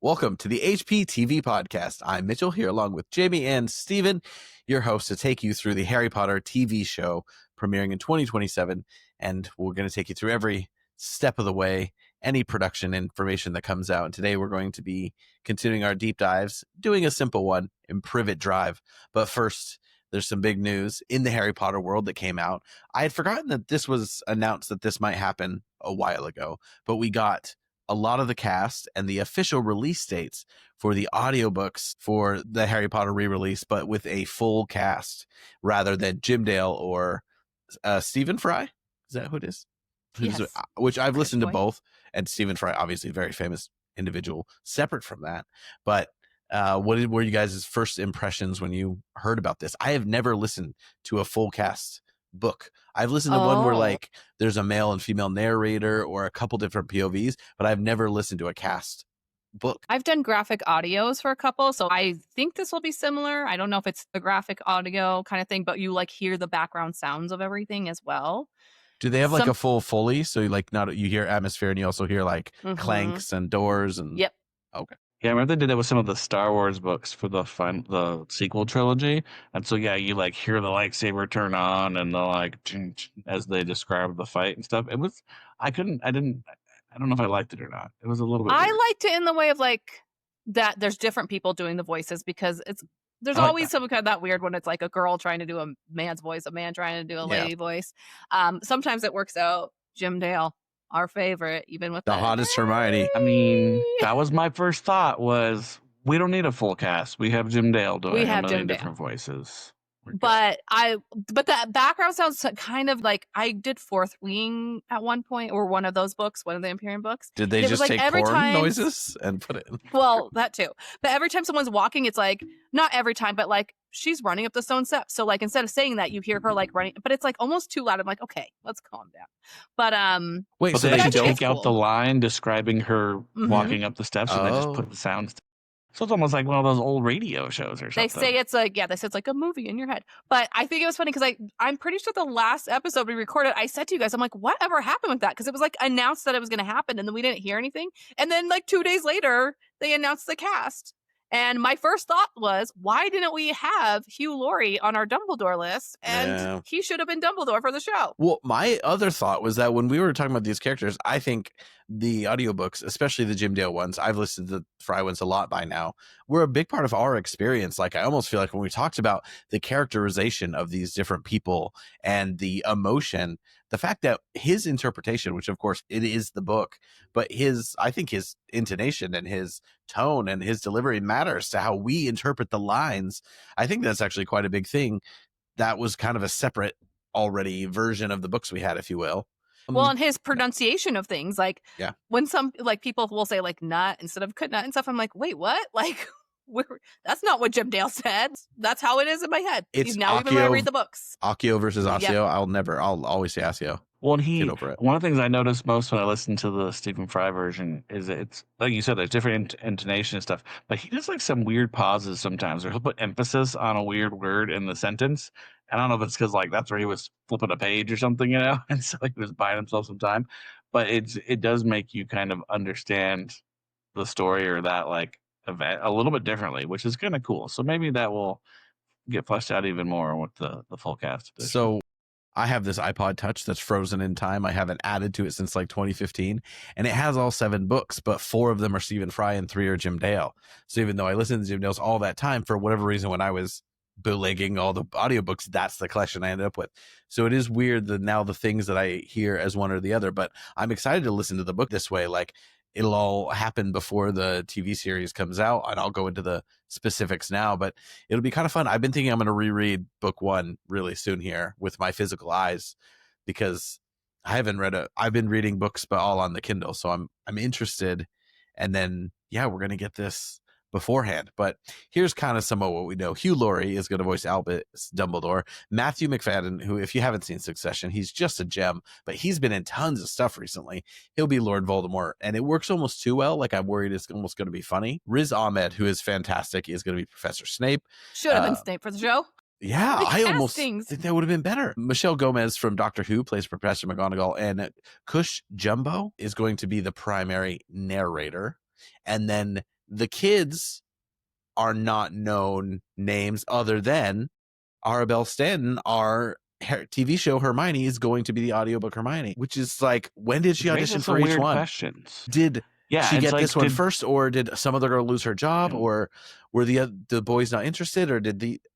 Welcome to the HPTV Podcast. I'm Mitchell here along with Jamie and Steven, your hosts, to take you through the Harry Potter TV show premiering in 2027. And we're going to take you through every step of the way, any production information that comes out. And today we're going to be continuing our deep dives, doing a simple one in Privet Drive. But first, there's some big news in the Harry Potter world that came out. I had forgotten that this was announced that this might happen a while ago, but we got a lot of the cast and the official release dates for the audiobooks for the Harry Potter re-release, but with a full cast rather than Jim Dale or Stephen Fry. Is that who it is? Yes. Which I've listened to both, and Stephen Fry, obviously a very famous individual, separate from that. But what were you guys' first impressions when you heard about this? I have never listened to a full cast book. I've listened to one where like there's a male and female narrator or a couple different POVs, but I've never listened to a cast book. I've done graphic audios for a couple, so I think this will be similar. I don't know if it's a graphic audio kind of thing, but you like hear the background sounds of everything as well. Do they have like a full Foley? So you like not you hear atmosphere and you also hear like clanks and doors and Yep. Okay. Yeah, I remember they did that with some of the Star Wars books for the sequel trilogy, and so yeah, you like hear the lightsaber turn on and the like as they describe the fight and stuff. It was I don't know if I liked it or not. It was a little bit. I weird. liked it in the way of like that. There's different people doing the voices because there's always some kind of that weird when it's like a girl trying to do a man's voice, a man trying to do a lady voice. Sometimes it works out. Jim Dale, our favorite, even with the hottest Hermione. I mean, that was my first thought. Was we don't need a full cast. We have Jim Dale doing a million different voices. But that background sounds kind of like I did Fourth Wing at one point, or one of those books, one of the Imperium books. Did they just take porn noises and put it in? Well, that too. But every time someone's walking, it's like, not every time, but like she's running up the stone steps. So like instead of saying that, you hear her like running, but it's like almost too loud. I'm like, okay, let's calm down. But wait, so they take out the line describing her walking up the steps and they just put the sounds. So it's almost like one of those old radio shows or something. They say it's like, they say it's like a movie in your head. But I think it was funny because I'm pretty sure the last episode we recorded, I said to you guys, I'm like, whatever happened with that? Because it was like announced that it was going to happen and then we didn't hear anything. And then like 2 days later, they announced the cast. And my first thought was, why didn't we have Hugh Laurie on our Dumbledore list? And he should have been Dumbledore for the show. Well, my other thought was that when we were talking about these characters, I think the audiobooks, especially the Jim Dale ones, I've listened to the Fry ones a lot by now, were a big part of our experience. Like I almost feel like when we talked about the characterization of these different people and the emotion, the fact that his interpretation, which of course it is the book, but I think his intonation and his tone and his delivery matters to how we interpret the lines. I think that's actually quite a big thing. That was kind of a separate already version of the books we had, if you will. Well, and his pronunciation of things, like when some like people will say like nut instead of nut and stuff, I'm like, wait, what? Like, that's not what Jim Dale said. That's how it is in my head. It's now even when I read the books. Accio versus Osseo. I'll always say Osseo. Well, and one of the things I noticed most when I listened to the Stephen Fry version is it's like you said, there's different intonation and stuff, but he does like some weird pauses sometimes, or he'll put emphasis on a weird word in the sentence. I don't know if it's because like that's where he was flipping a page or something, and so he was buying himself some time. But it does make you kind of understand the story or that like event a little bit differently, which is kind of cool. So maybe that will get fleshed out even more with the full cast edition. So I have this iPod Touch that's frozen in time. I haven't added to it since like 2015, and it has all 7 books, but 4 of them are Stephen Fry and 3 are Jim Dale. So even though I listened to Jim Dale's all that time, for whatever reason, when I was bootlegging all the audiobooks, that's the collection I ended up with. So it is weird that now the things that I hear as one or the other, but I'm excited to listen to the book this way. Like it'll all happen before the TV series comes out, and I'll go into the specifics now, but it'll be kind of fun. I've been thinking I'm going to reread book 1 really soon here with my physical eyes, because I haven't I've been reading books, but all on the Kindle. So I'm interested. And then, we're going to get this beforehand. But here's kind of some of what we know. Hugh Laurie is going to voice Albus Dumbledore. Matthew McFadden, who, if you haven't seen Succession, he's just a gem, but he's been in tons of stuff recently. He'll be Lord Voldemort, and it works almost too well. Like I'm worried it's almost going to be funny. Riz Ahmed, who is fantastic, is going to be Professor Snape. Should have been Snape for the show. Yeah, I almost think that would have been better. Michelle Gomez from Doctor Who plays Professor McGonagall, and Cush Jumbo is going to be the primary narrator. And then The kids are not known names other than Arabelle Stanton, our TV show Hermione, is going to be the audiobook Hermione, which is like, when did she audition for each one? Questions. Did she get like, this one first, or did some other girl lose her job, or were the boys not interested, or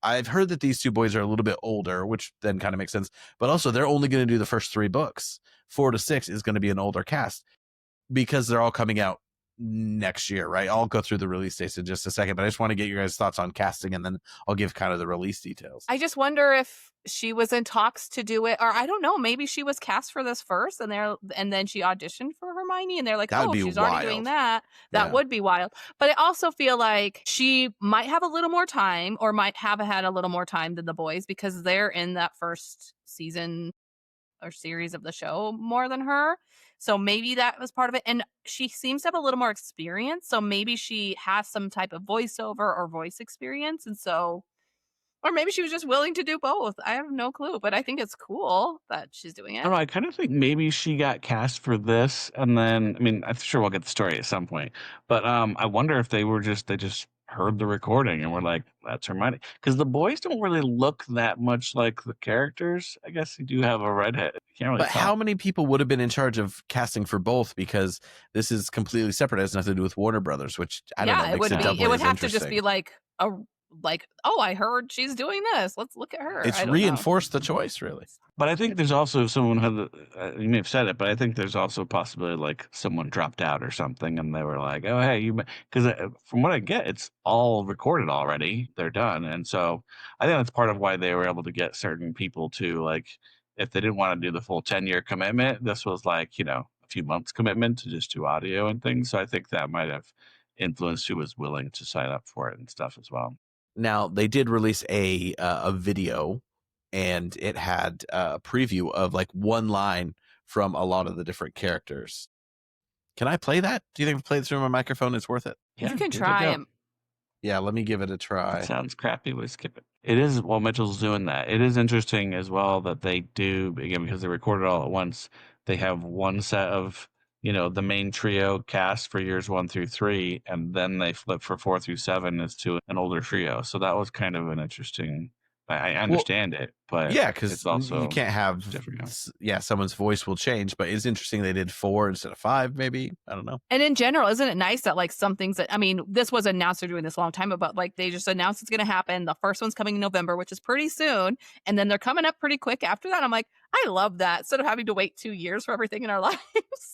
I've heard that these two boys are a little bit older, which then kind of makes sense, but also they're only going to do the first 3 books. 4 to 6 is going to be an older cast because they're all coming out next year, right? I'll go through the release dates in just a second, but I just want to get your guys' thoughts on casting, and then I'll give kind of the release details. I just wonder if she was in talks to do it, or I don't know, maybe she was cast for this first, and then she auditioned for Hermione, and they're like, That'd oh, be she's wild. already doing that. That would be wild. But I also feel like she might have a little more time, or might have had a little more time than the boys, because they're in that first season or series of the show more than her. So maybe that was part of it. And she seems to have a little more experience. So maybe she has some type of voiceover or voice experience. And so, or maybe she was just willing to do both. I have no clue, but I think it's cool that she's doing it. I don't know. I kind of think maybe she got cast for this, and then, I mean, I'm sure we'll get the story at some point, but I wonder if they just heard the recording and were like, that's Hermione. Because the boys don't really look that much like the characters. I guess you do have a redhead. You can't really But tell. how many people would have been in charge of casting for both? Because this is completely separate. It has nothing to do with Warner Brothers, which I don't know. It would doubly be. It would as have to just interesting. be like oh, I heard she's doing this. Let's look at her. It's reinforced the choice, really. But I think there's also someone who you may have said it, but I think there's also a possibility like someone dropped out or something, and they were like, "Oh, hey, because from what I get, it's all recorded already. They're done." And so I think that's part of why they were able to get certain people to, like, if they didn't want to do the full 10-year commitment, this was like, a few months commitment to just do audio and things. So I think that might have influenced who was willing to sign up for it and stuff as well. Now, they did release a video, and it had a preview of like one line from a lot of the different characters. Can I play that? Do you think if I play this through my microphone, it's worth it? Yeah, you can try. Yeah, let me give it a try. That sounds crappy. We skip it. It is, while Mitchell's doing that, it is interesting as well that they do, again, because they record it all at once, they have one set of, the main trio cast for years 1 through 3, and then they flip for 4 through 7 as to an older trio. So that was kind of an interesting, I understand it, but yeah, because it's also you can't have someone's voice will change, but it's interesting they did 4 instead of 5, maybe. I don't know. And in general, isn't it nice that like some things that, I mean, this was announced, they're doing this a long time ago, but like they just announced it's going to happen. The first one's coming in November, which is pretty soon, and then they're coming up pretty quick after that. I'm like, I love that, instead of having to wait 2 years for everything in our lives.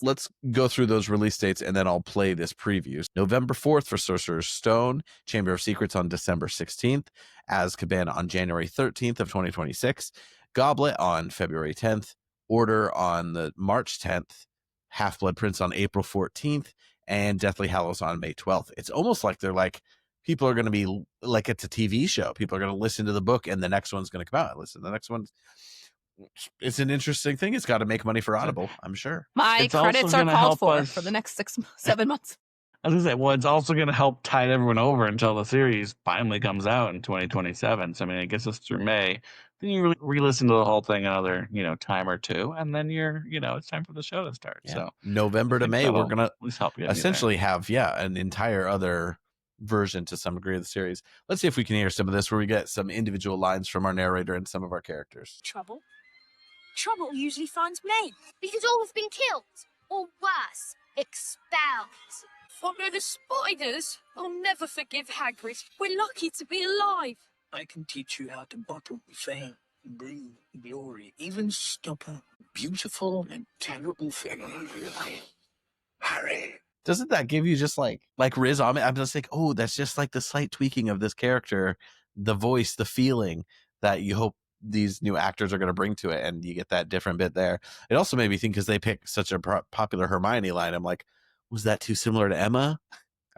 Let's go through those release dates, and then I'll play this preview. November 4th for Sorcerer's Stone, Chamber of Secrets on December 16th, Azkaban on January 13th of 2026, Goblet on February 10th, Order on the March 10th, Half-Blood Prince on April 14th, and Deathly Hallows on May 12th. It's almost like they're like, people are going to be like, it's a TV show. People are going to listen to the book, and the next one's going to come out. Listen, the next one's, it's an interesting thing. It's got to make money for Audible, I'm sure. My credits are called for the next 7 months. I was going to say, well, it's also going to help tide everyone over until the series finally comes out in 2027. So, I mean, it gets us through May. Then you re-listen to the whole thing another, time or two, and then it's time for the show to start. Yeah. So November to May, we're going to at least help you essentially have, an entire other version to some degree of the series. Let's see if we can hear some of this, where we get some individual lines from our narrator and some of our characters. Trouble usually finds men. Because all have been killed. Or worse, expelled. Follow the spiders? I'll never forgive Hagrid. We're lucky to be alive. I can teach you how to bottle fame, brew glory, even stop a beautiful and terrible thing. Harry. Doesn't that give you just like Riz Ahmed? I'm just like, oh, that's just like the slight tweaking of this character, the voice, the feeling that you hope these new actors are going to bring to it, and you get that different bit there. It also made me think, because they picked such a popular Hermione line, I'm like, was that too similar to Emma?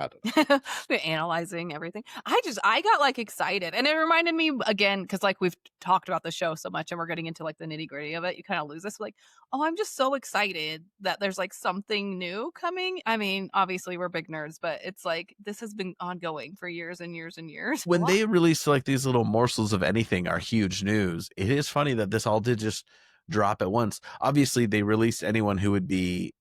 I don't know. We're analyzing everything. I got like excited, and it reminded me again, because like we've talked about the show so much and we're getting into like the nitty gritty of it, you kind of lose this, like, oh, I'm just so excited that there's like something new coming. I mean, obviously we're big nerds, but it's like this has been ongoing for years and years and years. When they release like these little morsels of anything are huge news. It is funny that this all did just drop at once. Obviously they released anyone who would be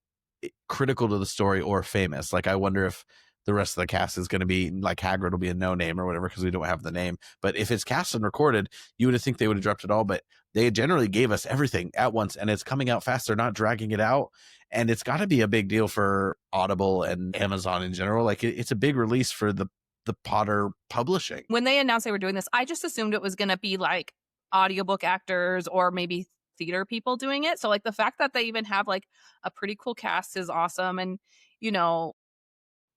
critical to the story or famous. Like, I wonder if the rest of the cast is going to be like Hagrid will be a no name or whatever because we don't have the name. But if it's cast and recorded, you would think they would have dropped it all. But they generally gave us everything at once, and it's coming out fast. They're not dragging it out. And it's got to be a big deal for Audible and Amazon in general. Like it's a big release for the Potter publishing. When they announced they were doing this, I just assumed it was going to be like audiobook actors or maybe theater people doing it. So like the fact that they even have like a pretty cool cast is awesome. And, you know,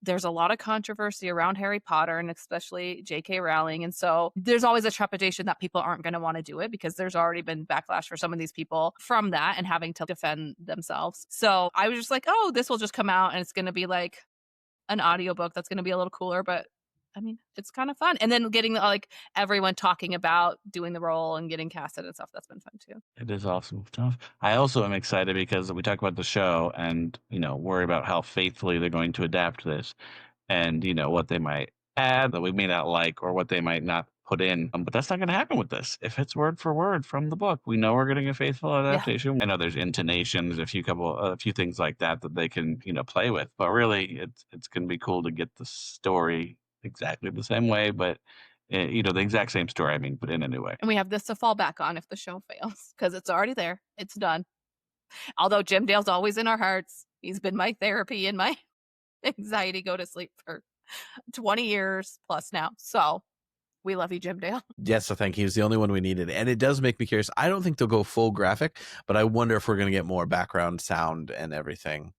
there's a lot of controversy around Harry Potter and especially J.K. Rowling. And so there's always a trepidation that people aren't going to want to do it because there's already been backlash for some of these people from that and having to defend themselves. So I was just like, oh, this will just come out and it's going to be like an audiobook that's going to be a little cooler. But I mean, it's kind of fun. And then getting like everyone talking about doing the role and getting casted and stuff. That's been fun too. It is awesome stuff. I also am excited because we talk about the show and, you know, worry about how faithfully they're going to adapt this and, you know, what they might add that we may not like or what they might not put in. But that's not going to happen with this. If it's word for word from the book, we know we're getting a faithful adaptation. I know there's intonations, a few things like that they can, you know, play with. But really, it's going to be cool to get the story exactly the same way, but you know, the exact same story, I mean, but in a new way. And we have this to fall back on if the show fails because it's already there. It's done. Although Jim Dale's always in our hearts. He's been my therapy and my anxiety go to sleep for 20 years plus now. So we love you, Jim Dale. Yes, I think he was the only one we needed. And it does make me curious. I don't think they'll go full graphic, but I wonder if we're going to get more background sound and everything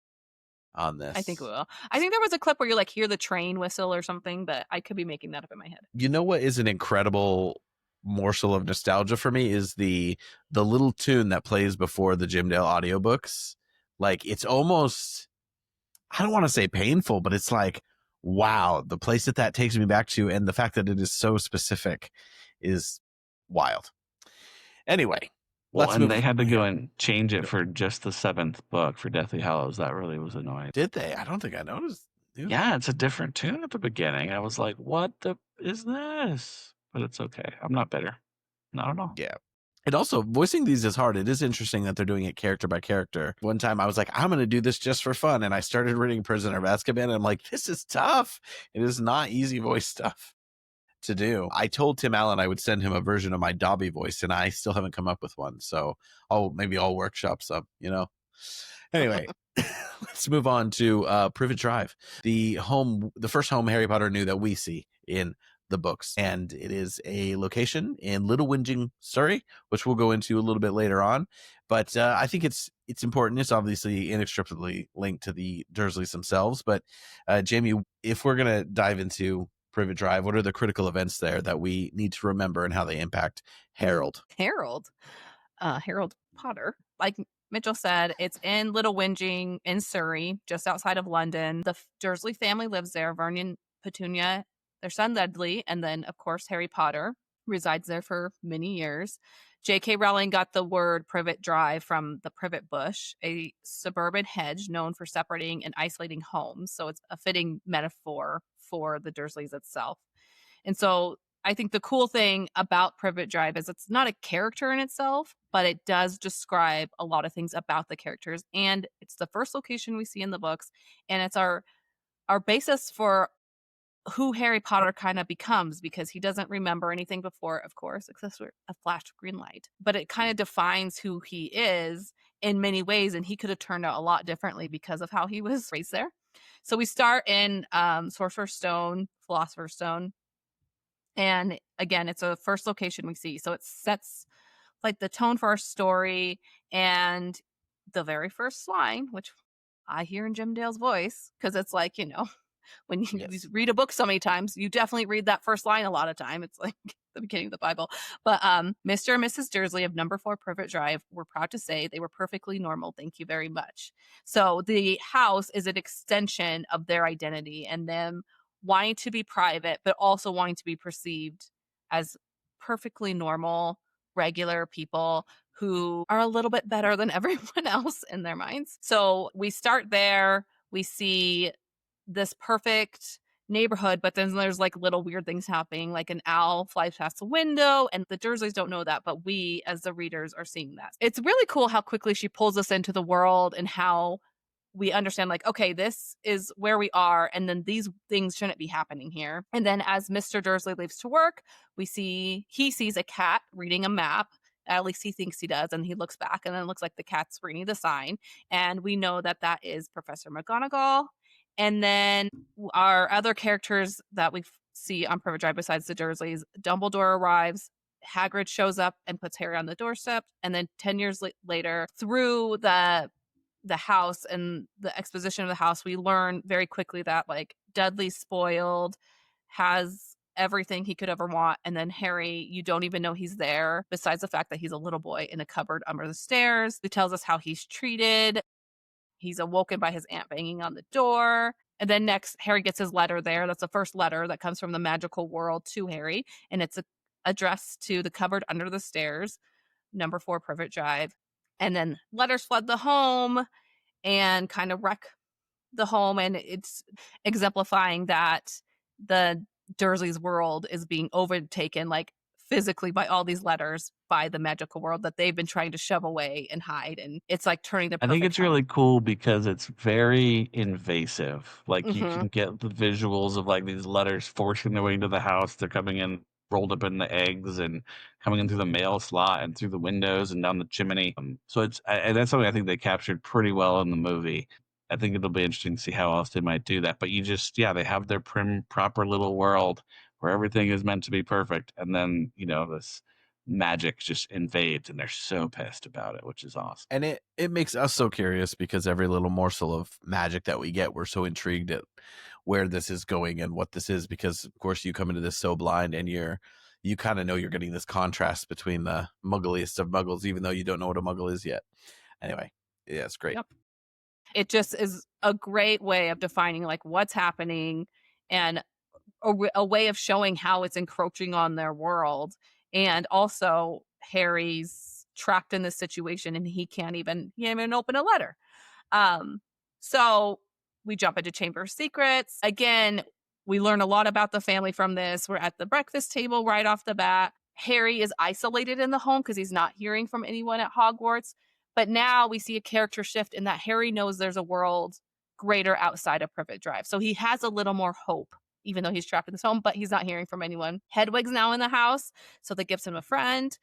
on this. I think we will. I think there was a clip where you like hear the train whistle or something, but I could be making that up in my head. You know what is an incredible morsel of nostalgia for me is the little tune that plays before the Jim Dale audiobooks. Like it's almost, I don't want to say painful, but it's like, wow, the place that takes me back to and the fact that it is so specific is wild. Anyway. Well, and they had to go and change it for just the 7th book for Deathly Hallows. That really was annoying. Did they? I don't think I noticed. Yeah, it's a different tune at the beginning. I was like, what is this? But it's okay. I'm not bitter. Not at all. Yeah. And also, voicing these is hard. It is interesting that they're doing it character by character. One time I was like, I'm going to do this just for fun. And I started reading Prisoner of Azkaban. And I'm like, this is tough. It is not easy voice stuff to do. I told Tim Allen I would send him a version of my Dobby voice, and I still haven't come up with one. So maybe I'll workshop some, you know. Anyway, let's move on to Privet Drive, the first home Harry Potter knew that we see in the books. And it is a location in Little Whinging, Surrey, which we'll go into a little bit later on. But I think it's important. It's obviously inextricably linked to the Dursleys themselves. But Jamie, if we're going to dive into Privet Drive, what are the critical events there that we need to remember and how they impact Harold? Harold Potter. Like Mitchell said, it's in Little Whinging in Surrey, just outside of London. The Dursley family lives there. Vernon, Petunia, their son Dudley, and then, of course, Harry Potter resides there for many years. J.K. Rowling got the word Privet Drive from the privet bush, a suburban hedge known for separating and isolating homes. So it's a fitting metaphor for the Dursleys itself. And so I think the cool thing about Privet Drive is it's not a character in itself, but it does describe a lot of things about the characters. And it's the first location we see in the books. And it's our basis for who Harry Potter kind of becomes, because he doesn't remember anything before, of course, except for a flash of green light. But it kind of defines who he is in many ways, and he could have turned out a lot differently because of how he was raised there. So we start in Sorcerer's Stone, Philosopher's Stone. And again, it's a first location we see. So it sets like the tone for our story. And the very first line, which I hear in Jim Dale's voice, because it's like, you know, when you read a book so many times, you definitely read that first line a lot of time. It's like the beginning of the Bible. But Mr. and Mrs. Dursley of number 4 Privet Drive were proud to say they were perfectly normal. Thank you very much. So the house is an extension of their identity and them wanting to be private, but also wanting to be perceived as perfectly normal, regular people who are a little bit better than everyone else in their minds. So we start there. We see this perfect neighborhood, but then there's like little weird things happening, like an owl flies past the window, and the Dursleys don't know that, but we as the readers are seeing that. It's really cool how quickly she pulls us into the world and how we understand like, okay, this is where we are, and then these things shouldn't be happening here. And then as Mr. Dursley leaves to work, he sees a cat reading a map. At least he thinks he does, and he looks back, and then it looks like the cat's reading the sign, and we know that is Professor McGonagall. And then our other characters that we see on Privet Drive besides the Dursleys, Dumbledore arrives, Hagrid shows up and puts Harry on the doorstep, and then 10 years later, through the house and the exposition of the house, we learn very quickly that like Dudley's spoiled, has everything he could ever want, and then Harry, you don't even know he's there, besides the fact that he's a little boy in a cupboard under the stairs. He tells us how he's treated. He's awoken by his aunt banging on the door. And then next, Harry gets his letter there. That's the first letter that comes from the magical world to Harry, and it's addressed to the cupboard under the stairs, number 4 Privet Drive. And then letters flood the home and kind of wreck the home, and it's exemplifying that the Dursleys' world is being overtaken, like physically, by all these letters by the magical world that they've been trying to shove away and hide, and it's like turning the. I think it's really cool because it's very invasive. Like you can get the visuals of like these letters forcing their way into the house. They're coming in rolled up in the eggs and coming in through the mail slot and through the windows and down the chimney. So and that's something I think they captured pretty well in the movie. I think it'll be interesting to see how else they might do that. But they have their proper little world where everything is meant to be perfect. And then, this magic just invades and they're so pissed about it, which is awesome. And it makes us so curious because every little morsel of magic that we get, we're so intrigued at where this is going and what this is, because of course you come into this so blind and you kind of know you're getting this contrast between the muggliest of muggles, even though you don't know what a muggle is yet. Anyway, yeah, it's great. Yep. It just is a great way of defining like what's happening and a way of showing how it's encroaching on their world. And also Harry's trapped in this situation and he can't even open a letter. So we jump into Chamber of Secrets. Again, we learn a lot about the family from this. We're at the breakfast table right off the bat. Harry is isolated in the home because he's not hearing from anyone at Hogwarts. But now we see a character shift in that Harry knows there's a world greater outside of Privet Drive. So he has a little more hope, even though he's trapped in this home, but he's not hearing from anyone. Hedwig's now in the house, so that gives him a friend.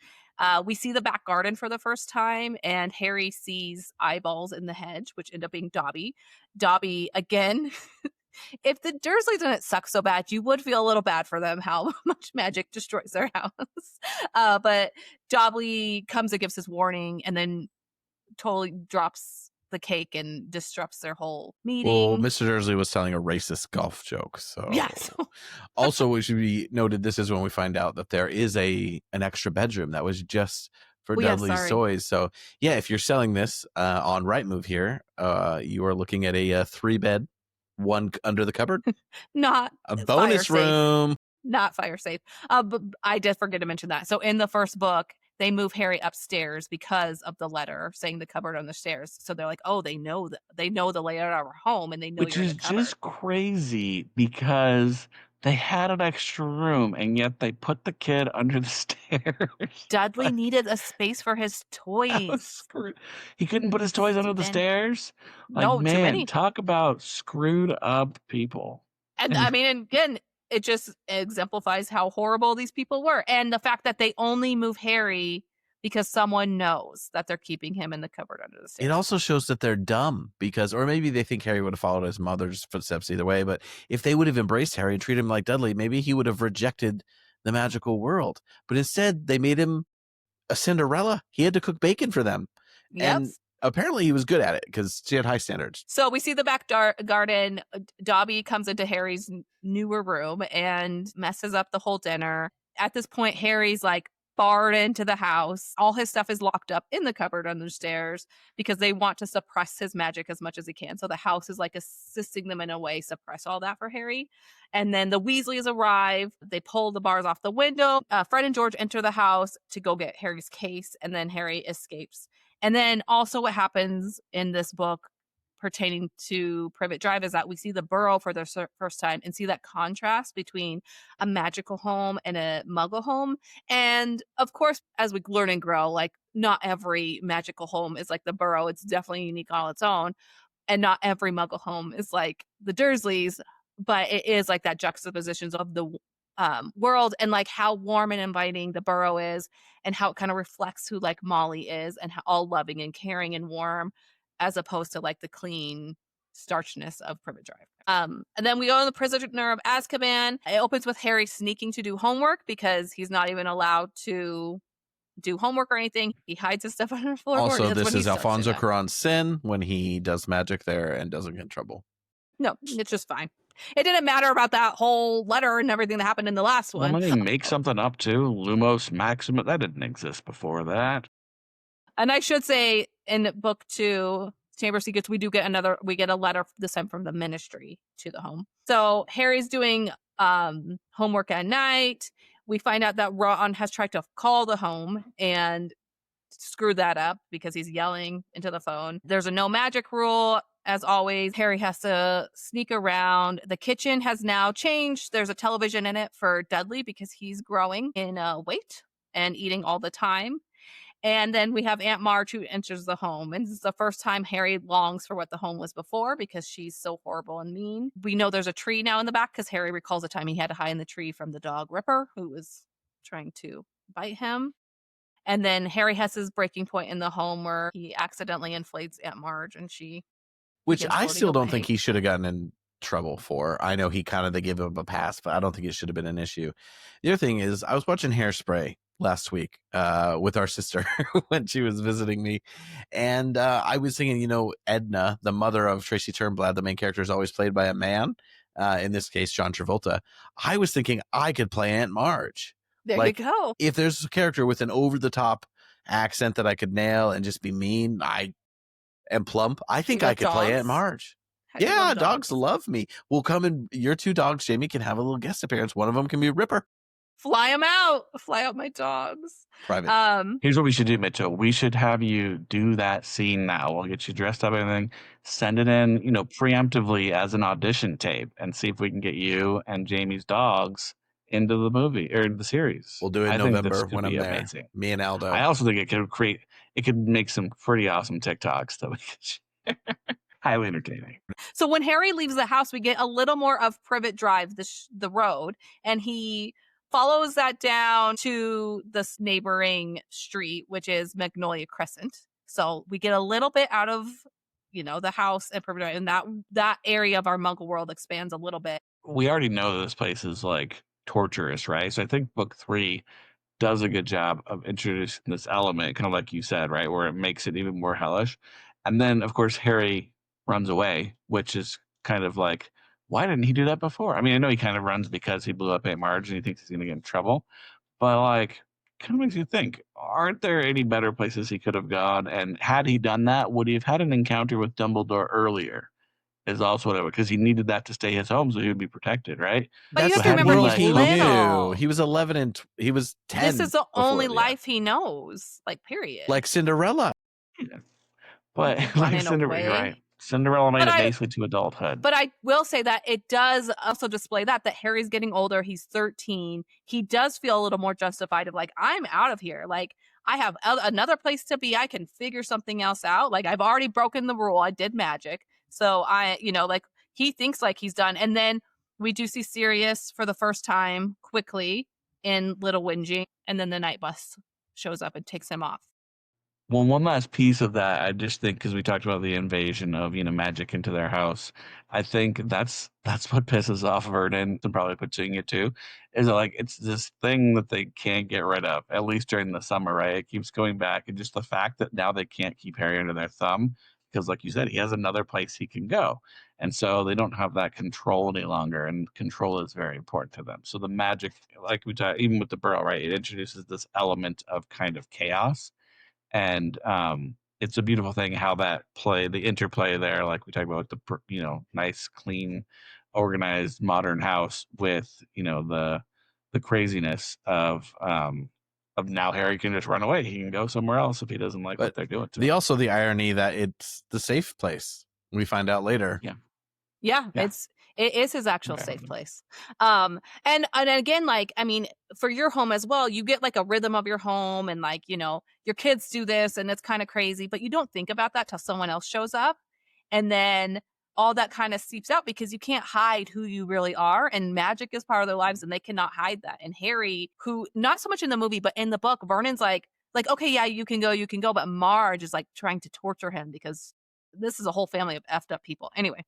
We see the back garden for the first time, and Harry sees eyeballs in the hedge, which end up being Dobby. Dobby, again, if the Dursleys didn't suck so bad, you would feel a little bad for them, how much magic destroys their house. But Dobby comes and gives his warning, and then totally drops the cake and disrupts their whole meeting. Well, Mr. Dursley was telling a racist golf joke. So yes. Also, it should be noted, this is when we find out that there is an extra bedroom that was just for Dudley's toys. So yeah, if you're selling this on Rightmove here, you are looking at a 3-bed, one under the cupboard. Not a bonus room. Not fire safe. But I did forget to mention that. So in the first book, they move Harry upstairs because of the letter saying the cupboard on the stairs. So they're like, oh, they know the layout of our home, and they know which you're is in the cupboard. Just crazy because they had an extra room and yet they put the kid under the stairs. Dudley needed a space for his toys. He couldn't put his toys under the stairs. Like, no, man, too many. Talk about screwed up people. And I mean, again, it just exemplifies how horrible these people were. And the fact that they only move Harry because someone knows that they're keeping him in the cupboard under the stairs. It also shows that they're dumb or maybe they think Harry would have followed his mother's footsteps either way. But if they would have embraced Harry and treated him like Dudley, maybe he would have rejected the magical world. But instead, they made him a Cinderella. He had to cook bacon for them. Yep. And apparently he was good at it because she had high standards. So we see the back garden. Dobby comes into Harry's newer room and messes up the whole dinner. At this point, Harry's like barred into the house. All his stuff is locked up in the cupboard under the stairs because they want to suppress his magic as much as he can. So the house is like assisting them in a way, suppress all that for Harry. And then the Weasleys arrive. They pull the bars off the window. Fred and George enter the house to go get Harry's case, and then Harry escapes. And then also what happens in this book pertaining to Privet Drive is that we see the Burrow for the first time and see that contrast between a magical home and a muggle home. And of course, as we learn and grow, like not every magical home is like the Burrow. It's definitely unique on its own. And not every Muggle home is like the Dursleys, but it is like that juxtapositions of the world and like how warm and inviting the Burrow is, and how it kind of reflects who like Molly is, and how all loving and caring and warm, as opposed to like the clean starchness of Privet Drive. And then we go on the Prisoner of Azkaban. It opens with Harry sneaking to do homework because he's not even allowed to do homework or anything. He hides his stuff under the floorboard. Also, That's this when he is starts Alfonso it up. Cuarón's sin when he does magic there and doesn't get in trouble. No, it's just fine. It didn't matter about that whole letter and everything that happened in the last Well, one. when they make something up too, Lumos Maximus, that didn't exist before that. And I should say, in book 2, Chamber of Secrets, we get a letter this time from the Ministry to the home. So Harry's doing homework at night. We find out that Ron has tried to call the home and screw that up because he's yelling into the phone. There's a no magic rule. As always, Harry has to sneak around. The kitchen has now changed. There's a television in it for Dudley because he's growing in weight and eating all the time. And then we have Aunt Marge who enters the home. And this is the first time Harry longs for what the home was before because she's so horrible and mean. We know there's a tree now in the back because Harry recalls a time he had to hide in the tree from the dog Ripper, who was trying to bite him. And then Harry has his breaking point in the home where he accidentally inflates Aunt Marge and she... Which begins I floating still don't away. think he should have gotten in trouble for. I know they gave him a pass, but I don't think it should have been an issue. The other thing is, I was watching Hairspray last week with our sister when she was visiting me, and I was thinking, Edna, the mother of Tracy Turnblad, the main character, is always played by a man. In this case, John Travolta. I was thinking I could play Aunt Marge. There you go. If there's a character with an over-the-top accent that I could nail and just be mean, and plump, I think I could play Aunt Marge. Yeah, dogs love me. We'll come in. Your 2 dogs, Jamie, can have a little guest appearance. One of them can be Ripper. Fly them out. Fly out my dogs. Private. Here's what we should do, Mitchell. We should have you do that scene now. We'll get you dressed up and everything. Send it in, preemptively as an audition tape and see if we can get you and Jamie's dogs into the movie or the series. We'll do it in November when I'm there. Amazing. Me and Aldo. I also think it could make some pretty awesome TikToks that we could share. Highly entertaining. So when Harry leaves the house, we get a little more of Privet Drive, the road, and he follows that down to this neighboring street, which is Magnolia Crescent. So we get a little bit out of, the house and Privet Drive, and that area of our Muggle world expands a little bit. We already know this place is like torturous, right? So I think book 3 does a good job of introducing this element, kind of like you said, right, where it makes it even more hellish. And then, of course, Harry runs away, which is kind of like, why didn't he do that before? I mean, I know he kind of runs because he blew up Aunt Marge and he thinks he's going to get in trouble, but like, kind of makes you think, aren't there any better places he could have gone? And had he done that, would he have had an encounter with Dumbledore earlier? Is also whatever, because he needed that to stay his home so he would be protected, right? But you have to remember, he's little. He was 11 and he was 10. This is the only life he knows, period. Like Cinderella. Yeah. But like Cinderella, you're right. Cinderella made it basically to adulthood. But I will say that it does also display that Harry's getting older. He's 13. He does feel a little more justified of I'm out of here. I have another place to be. I can figure something else out. I've already broken the rule. I did magic. So he thinks he's done. And then we do see Sirius for the first time quickly in Little Whinging. And then the night bus shows up and takes him off. Well, one last piece of that, I just think, because we talked about the invasion of, magic into their house, I think that's what pisses off Vernon, and probably Petunia too, is that, it's this thing that they can't get rid of, at least during the summer, right? It keeps going back, and just the fact that now they can't keep Harry under their thumb, because like you said, he has another place he can go. And so they don't have that control any longer, and control is very important to them. So the magic, like we talked, even with the Burrow, right, it introduces this element of kind of chaos. And it's a beautiful thing how the interplay there, like we talked about the nice, clean, organized, modern house with the craziness of now Harry can just run away. He can go somewhere else if he doesn't like what they're doing to him. Also the irony that it's the safe place. We find out later. Yeah. It is his actual safe place. And again, for your home as well, you get a rhythm of your home and your kids do this and it's kind of crazy, but you don't think about that till someone else shows up. And then all that kind of seeps out because you can't hide who you really are, and magic is part of their lives and they cannot hide that. And Harry, who not so much in the movie, but in the book, Vernon's like, okay, yeah, you can go. But Marge is like trying to torture him because this is a whole family of effed up people. Anyway,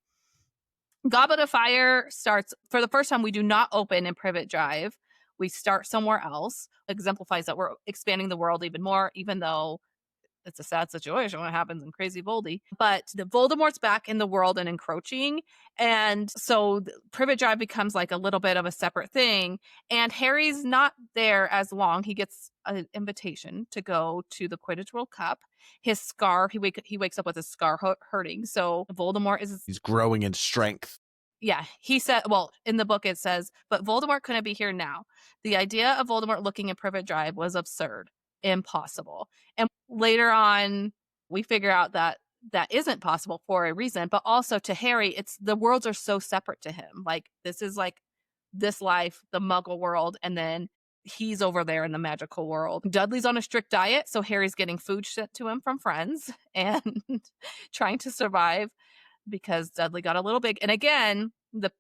Goblet of Fire starts for the first time. We do not open in Privet Drive. We start somewhere else. Exemplifies that we're expanding the world even more, even though it's a sad situation when it happens in Crazy Voldy. But the Voldemort's back in the world and encroaching. And so Privet Drive becomes like a little bit of a separate thing. And Harry's not there as long. He gets an invitation to go to the Quidditch World Cup. His scar, he wakes up with his scar hurting. So Voldemort is... He's growing in strength. Yeah, he said, well, in the book it says, but Voldemort couldn't be here now. The idea of Voldemort looking at Privet Drive was absurd. Impossible. And later on, we figure out that that isn't possible for a reason, but also to Harry, it's the worlds are so separate to him. Like, this is like this life, the Muggle world, and then he's over there in the magical world. Dudley's on a strict diet, so Harry's getting food sent to him from friends and trying to survive because Dudley got a little big. And again, the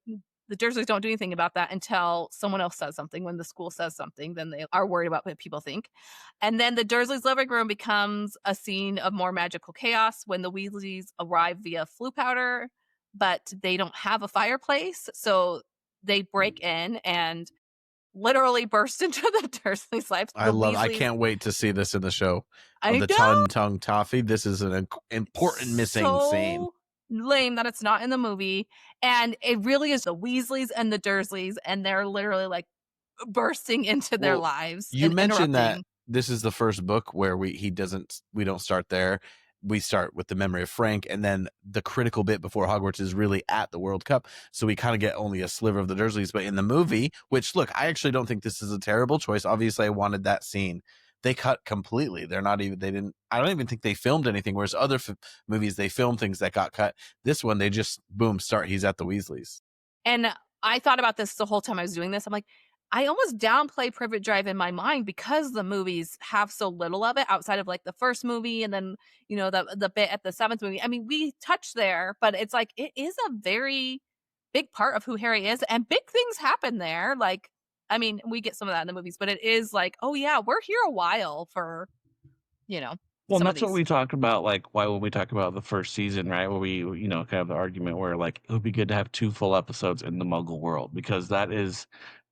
Dursleys don't do anything about that until someone else says something. When the school says something, then they are worried about what people think. And then the Dursleys' living room becomes a scene of more magical chaos when the Weasleys arrive via flu powder, but they don't have a fireplace. So they break in and literally burst into the Dursleys' lives. I can't wait to see this in the show. I The tongue toffee. This is an important missing scene. Lame that it's not in the movie, and it really is the Weasleys and the Dursleys, and they're literally like bursting into their lives. You and mentioned that interrupting. this is the first book where we don't start there. We start with the memory of Frank, and then the critical bit before Hogwarts is really at the World Cup. So we kind of get only a sliver of the Dursleys. But in the movie, which look, I actually don't think this is a terrible choice. Obviously, I wanted that scene. They cut completely. I don't even think they filmed anything. Whereas other movies, they film things that got cut. This one, they just, boom, start. He's at the Weasleys. And I thought about this the whole time I was doing this. I'm like, I almost downplay Privet Drive in my mind because the movies have so little of it outside of like the first movie. And then, the bit at the seventh movie. I mean, we touch there, but it's like, it is a very big part of who Harry is. And big things happen there. Like, I mean, we get some of that in the movies, but it is like, oh yeah, we're here a while for, Well, that's what we talked about, like, when we talk about the first season, right? Where we, kind of the argument where, like, it would be good to have 2 full episodes in the Muggle world, because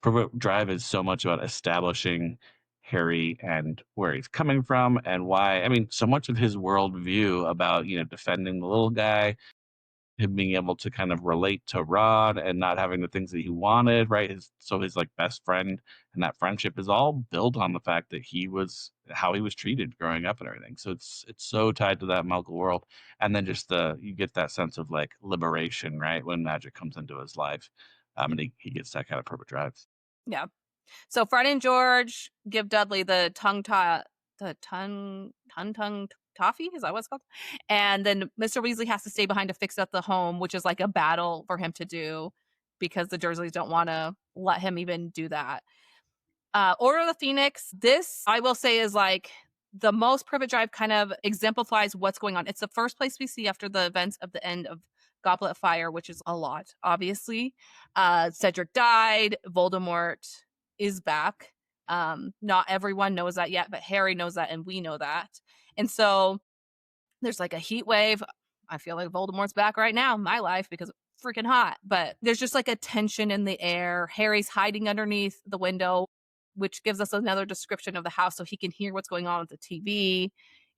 Privet Drive is so much about establishing Harry and where he's coming from and why. I mean, so much of his worldview about, defending the little guy, him being able to kind of relate to Ron and not having the things that he wanted, right? His like best friend and that friendship is all built on the fact that how he was treated growing up and everything. So it's so tied to that Muggle world. And then just you get that sense of like liberation, right? When magic comes into his life. And he gets that kind of Privet Drive. Yeah. So Fred and George give Dudley the tongue toffee, is that what it's called? And then Mr. Weasley has to stay behind to fix up the home, which is like a battle for him to do because the Dursleys don't want to let him even do that. Order of the Phoenix, this I will say is like the most Privet Drive kind of exemplifies what's going on. It's the first place we see after the events of the end of Goblet of Fire, which is a lot, obviously. Cedric died. Voldemort is back. Not everyone knows that yet, but Harry knows that and we know that. And so there's like a heat wave. I feel like Voldemort's back right now in my life because it's freaking hot. But there's just like a tension in the air. Harry's hiding underneath the window, which gives us another description of the house so he can hear what's going on with the TV,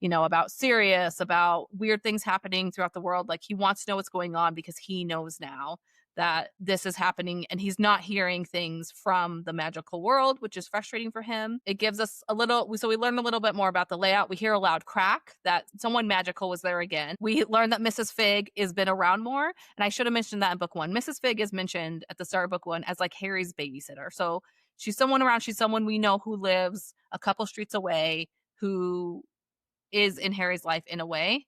about Sirius, about weird things happening throughout the world. Like he wants to know what's going on because he knows now that this is happening and he's not hearing things from the magical world, which is frustrating for him. It gives us so we learn a little bit more about the layout. We hear a loud crack that someone magical was there again. We learn that Mrs. Fig has been around more. And I should have mentioned that in book 1. Mrs. Fig is mentioned at the start of book 1 as like Harry's babysitter. So she's someone around. She's someone we know who lives a couple streets away, who is in Harry's life in a way.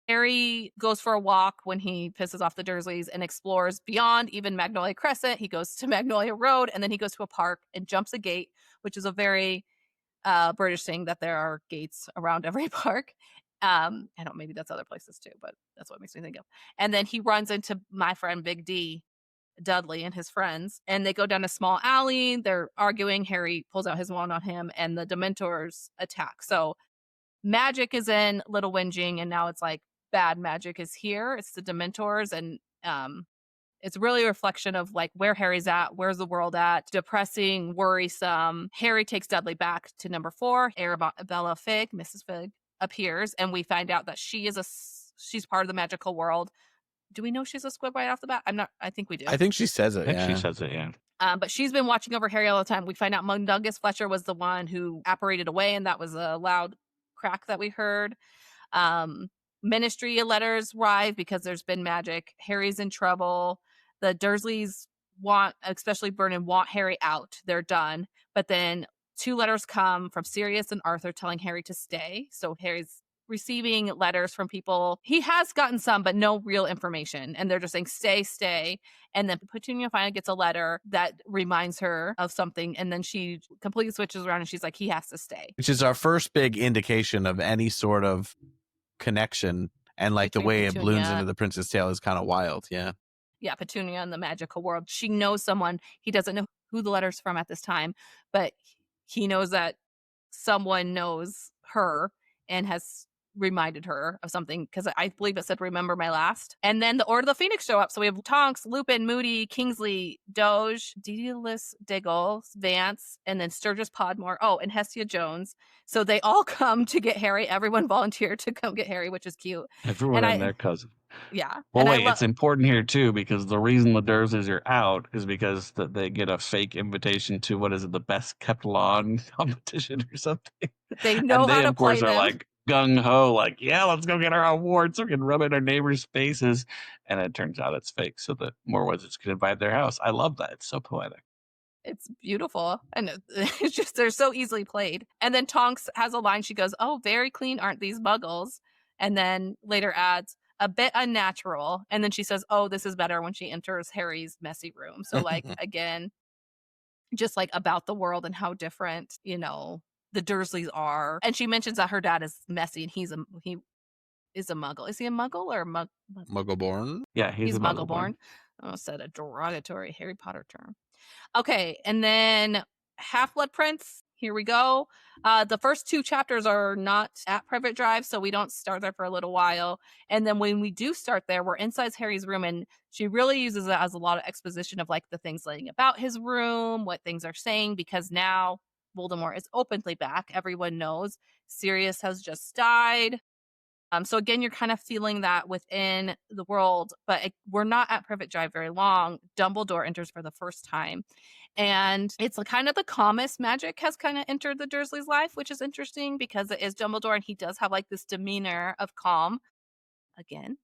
Harry goes for a walk when he pisses off the Dursleys and explores beyond even Magnolia Crescent. He goes to Magnolia Road and then he goes to a park and jumps a gate, which is a very British thing that there are gates around every park. I don't, maybe that's other places too, but that's what it makes me think of. And then he runs into my friend Big D, Dudley, and his friends, and they go down a small alley. They're arguing. Harry pulls out his wand on him, and the Dementors attack. So magic is in Little Whinging, and now it's like bad magic is here. It's the Dementors, and it's really a reflection of like where Harry's at, where's the world at, depressing, worrisome. Harry takes Dudley back to number 4. Arabella Fig, Mrs. Fig, appears, and we find out that she's part of the magical world. Do we know she's a squib right off the bat? I think we do. I think she says it. I think she says it, yeah. But she's been watching over Harry all the time. We find out Mundungus Fletcher was the one who apparated away, and that was a loud crack that we heard. Ministry letters arrive because there's been magic. Harry's in trouble. The Dursleys especially Vernon, want Harry out. They're done. But then 2 letters come from Sirius and Arthur telling Harry to stay. So Harry's receiving letters from people. He has gotten some, but no real information. And they're just saying, stay. And then Petunia finally gets a letter that reminds her of something. And then she completely switches around and she's like, he has to stay. Which is our first big indication of any sort of connection. And like the way it blooms into the Prince's Tale is kind of wild. Yeah. Yeah, Petunia in the magical world. She knows someone. He doesn't know who the letter's from at this time, but he knows that someone knows her and has reminded her of something, because I believe it said remember my last. And then the Order of the Phoenix show up. So we have Tonks, Lupin, Moody, Kingsley, Doge, Dedalus Diggle, Vance, and then Sturgis Podmore. Oh, and Hestia Jones. So they all come to get Harry. Everyone volunteered to come get Harry, which is cute. Everyone and their cousin. Yeah. Well, wait, it's important here too, because the reason the Dursleys are out is because that they get a fake invitation to, what is it, the best kept lawn competition or something. They know and how they, to of course, play are them. like gung ho, like, yeah, let's go get our awards so we can rub it in our neighbors' faces. And it turns out it's fake, so that more wizards can invite their house. I love that. It's so poetic. It's beautiful. And it's just, they're so easily played. And then Tonks has a line. She goes, oh, very clean, aren't these muggles? And then later adds, a bit unnatural. And then she says, oh, this is better, when she enters Harry's messy room. So like, again, just like about the world and how different, the Dursleys are. And she mentions that her dad is messy and he is a muggle. Is he a muggle or Muggle-born? Yeah, he's muggle-born. I almost said a derogatory Harry Potter term. Okay, and then Half-Blood Prince. Here we go. The first 2 chapters are not at Privet Drive, so we don't start there for a little while. And then when we do start there, we're inside Harry's room, and she really uses it as a lot of exposition of like the things laying about his room, what things are saying, because now Voldemort is openly back. Everyone knows Sirius has just died. So again, you're kind of feeling that within the world, but we're not at Privet Drive very long. Dumbledore enters for the first time. And it's kind of the calmest magic has kind of entered the Dursley's life, which is interesting because it is Dumbledore and he does have like this demeanor of calm. Again,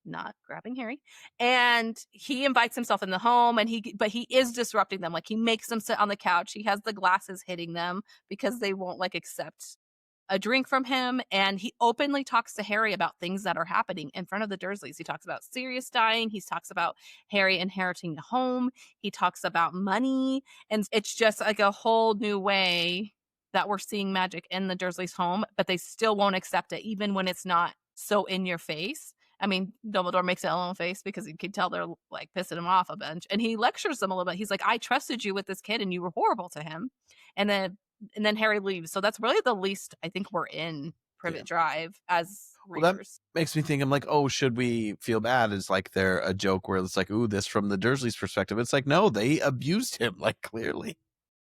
not grabbing Harry. And he invites himself in the home, but he is disrupting them. Like he makes them sit on the couch. He has the glasses hitting them because they won't accept a drink from him. And he openly talks to Harry about things that are happening in front of the Dursleys. He talks about Sirius dying. He talks about Harry inheriting the home. He talks about money. And it's just like a whole new way that we're seeing magic in the Dursleys' home, but they still won't accept it, even when it's not so in your face. I mean, Dumbledore makes it a little face because he can tell they're like pissing him off a bunch. And he lectures them a little bit. He's like, I trusted you with this kid and you were horrible to him. And then Harry leaves. So that's really the least I think we're in Privet Drive as readers. Well, that makes me think, I'm like, oh, should we feel bad? Is like there a joke where it's like, ooh, this from the Dursleys' perspective. It's like, no, they abused him, like clearly.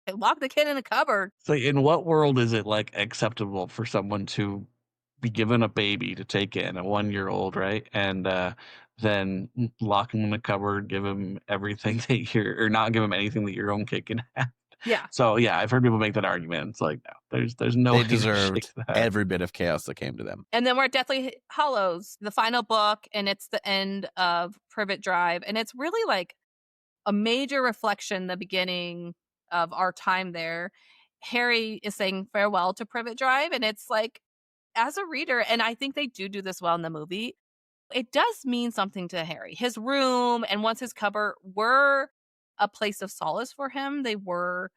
They locked the kid in a cupboard. So in what world is it like acceptable for someone to be given a baby to take in, a 1-year-old, right? And then lock him in a cupboard, give him everything or not give him anything that your own kid can have. Yeah. So yeah, I've heard people make that argument. It's like, no, there's no way they deserved that. Every bit of chaos that came to them. And then we're at Deathly Hallows, the final book, and it's the end of Privet Drive. And it's really like a major reflection, the beginning of our time there. Harry is saying farewell to Privet Drive, and it's like, as a reader, and I think they do this well in the movie, it does mean something to Harry. His room and once his cupboard were a place of solace for him. They were,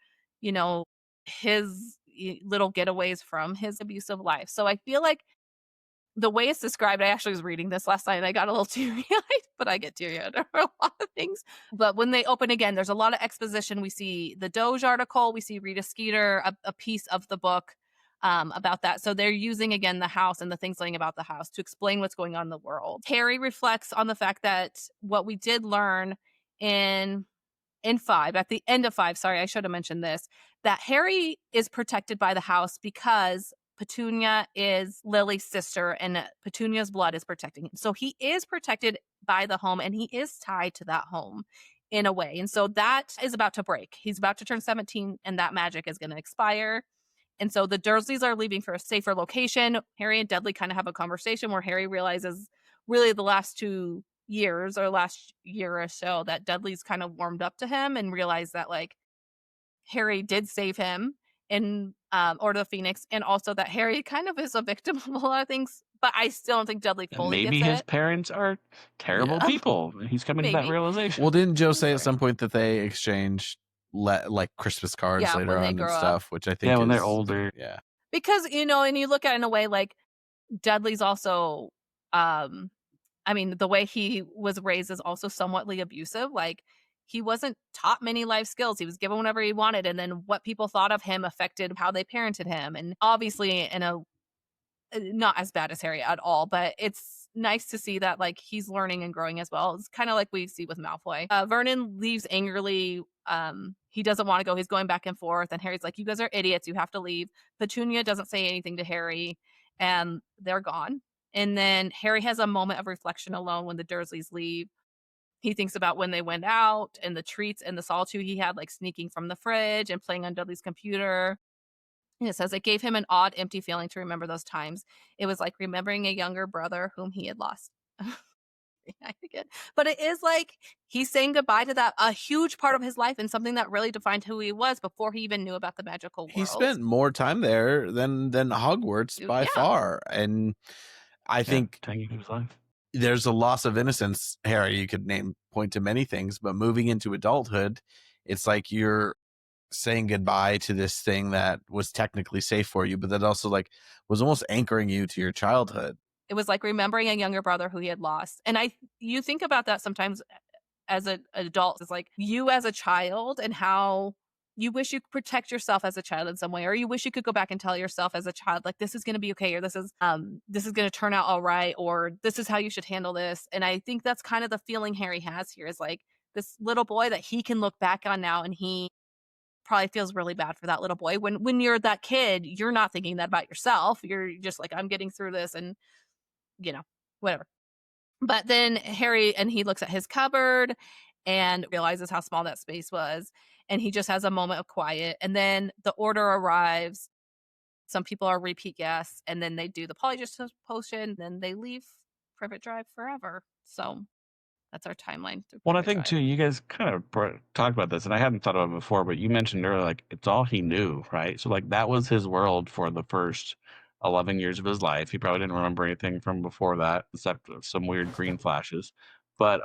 his little getaways from his abusive life. So I feel like the way it's described, I actually was reading this last night and I got a little teary-eyed, but I get teary-eyed over a lot of things. But when they open again, there's a lot of exposition. We see the Doge article, we see Rita Skeeter, a piece of the book about that. So they're using, again, the house and the things laying about the house to explain what's going on in the world. Harry reflects on the fact that what we did learn in 5, at the end of 5, sorry, I should have mentioned this, that Harry is protected by the house because Petunia is Lily's sister and Petunia's blood is protecting him. So he is protected by the home and he is tied to that home in a way. And so that is about to break. He's about to turn 17 and that magic is going to expire. And so the Dursleys are leaving for a safer location. Harry and Dudley kind of have a conversation where Harry realizes really the last 2 years or last year or so that Dudley's kind of warmed up to him and realized that like Harry did save him in Order of the Phoenix, and also that Harry kind of is a victim of a lot of things, but I still don't think Dudley fully Maybe gets his it. parents are terrible people. He's coming to that Maybe. realization. Well, didn't Joe say at some point that they exchanged like Christmas cards Yeah, later when they on and grow up. stuff, which I think Yeah, when they're is- older. Yeah. Because, you know, and you look at it in a way like Dudley's also, I mean, the way he was raised is also somewhatly abusive. Like, he wasn't taught many life skills. He was given whatever he wanted. And then what people thought of him affected how they parented him. And obviously in a, not as bad as Harry at all, but it's nice to see that like he's learning and growing as well. It's kind of like we see with Malfoy. Vernon leaves angrily. He doesn't want to go. He's going back and forth. And Harry's like, you guys are idiots. You have to leave. Petunia doesn't say anything to Harry and they're gone. And then Harry has a moment of reflection alone when the Dursleys leave. He thinks about when they went out and the treats and the solitude he had, like sneaking from the fridge and playing on Dudley's computer. And it says it gave him an odd, empty feeling to remember those times. It was like remembering a younger brother whom he had lost. I forget. But it is like he's saying goodbye to that, a huge part of his life and something that really defined who he was before he even knew about the magical world. He spent more time there than Hogwarts by Yeah. far. And I think 10 years of his life. there's a loss of innocence, Harry. You could point to many things, but moving into adulthood, it's like you're saying goodbye to this thing that was technically safe for you, but that also like was almost anchoring you to your childhood. It was like remembering a younger brother who he had lost. And you think about that sometimes as an adult. It's like you as a child and how you wish you could protect yourself as a child in some way, or you wish you could go back and tell yourself as a child, like, this is going to be okay, or this is going to turn out all right, or this is how you should handle this. And I think that's kind of the feeling Harry has here, is like this little boy that he can look back on now, and he probably feels really bad for that little boy. When you're that kid, you're not thinking that about yourself. You're just like, I'm getting through this, and you know, whatever. But then Harry, and he looks at his cupboard and realizes how small that space was. And he just has a moment of quiet. And then the order arrives. Some people are repeat guests. And then they do the Polyjuice Potion. Then they leave Privet Drive forever. So that's our timeline. Well, I think, too, you guys kind of talked about this, and I hadn't thought about it before, but you mentioned earlier, like, it's all he knew, right? So, like, that was his world for the first 11 years of his life. He probably didn't remember anything from before that, except some weird green flashes. But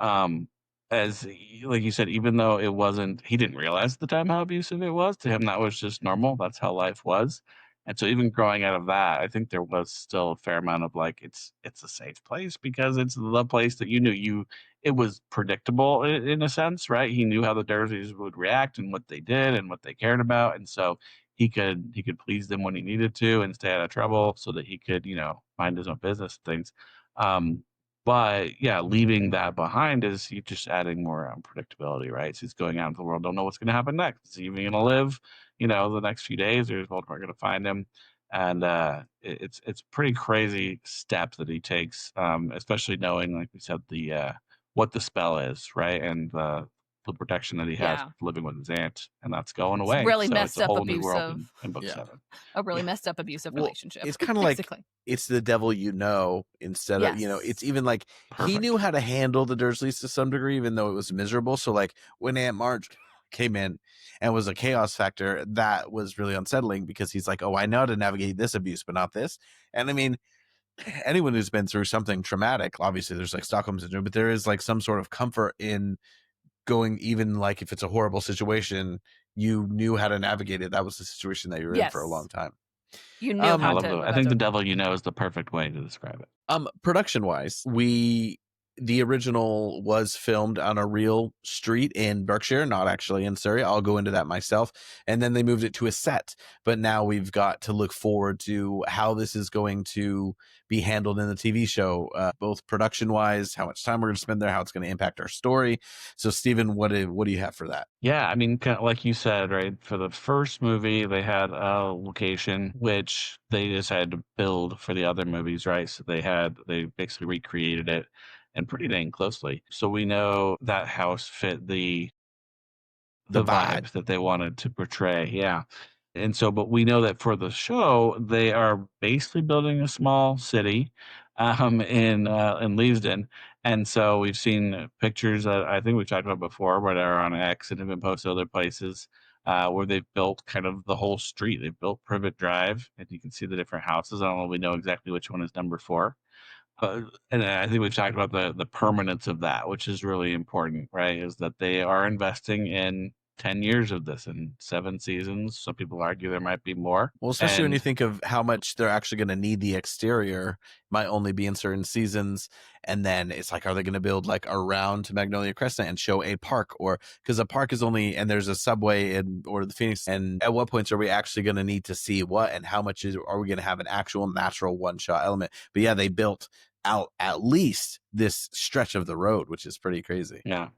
as like you said, even though it wasn't, he didn't realize at the time how abusive it was. To him, that was just normal. That's how life was. And so even growing out of that, I think there was still a fair amount of like, it's a safe place because it's the place that you knew it was predictable in a sense, right? He knew how the Dursleys would react and what they did and what they cared about. And so he could please them when he needed to and stay out of trouble so that he could, mind his own business and things. But yeah, leaving that behind is you just adding more predictability, right? So he's going out into the world, don't know what's going to happen next. Is he even going to live, the next few days, or is Voldemort going to find him? And it's pretty crazy steps that he takes, especially knowing, like we said, the what the spell is, right? And the protection that he has living with his aunt, and that's going away. Really so messed it's a up whole new world abusive. in book 7. A really messed up abusive relationship. It's kind of like basically. it's the devil instead of, it's even like he knew how to handle the Dursleys to some degree, even though it was miserable. So like when Aunt Marge came in and was a chaos factor, that was really unsettling because he's like, oh, I know how to navigate this abuse, but not this. And I mean, anyone who's been through something traumatic, obviously there's like Stockholm syndrome, but there is like some sort of comfort in going, even like if it's a horrible situation, you knew how to navigate it. That was the situation that you were in for a long time. You knew how to. I think the devil is the perfect way to describe it. Production wise, the original was filmed on a real street in Berkshire, not actually in Surrey. I'll go into that myself. And then they moved it to a set. But now we've got to look forward to how this is going to be handled in the TV show, both production wise, how much time we're going to spend there, how it's going to impact our story. So, Stephen, what do you have for that? Yeah, I mean, like you said, right? For the first movie, they had a location which they just had to build for the other movies, right? So they basically recreated it and pretty dang closely. So we know that house fit the vibe that they wanted to portray. Yeah. And so, but we know that for the show, they are basically building a small city in Leavesden. And so we've seen pictures that I think we've talked about before, but are on X and have been posted other places where they've built kind of the whole street. They've built Privet Drive, and you can see the different houses. I don't know if we know exactly which one is number 4. And I think we've talked about the permanence of that, which is really important, right? Is that they are investing in 10 years of this and 7 seasons. Some people argue there might be more. Well, especially when you think of how much they're actually going to need the exterior, might only be in certain seasons. And then it's like, are they going to build like around Magnolia Crescent and show a park? Or because a park is only, and there's a subway or the Phoenix. And at what points are we actually going to need to see what and how much are we going to have an actual natural one-shot element? But yeah, they built out at least this stretch of the road, which is pretty crazy. Yeah.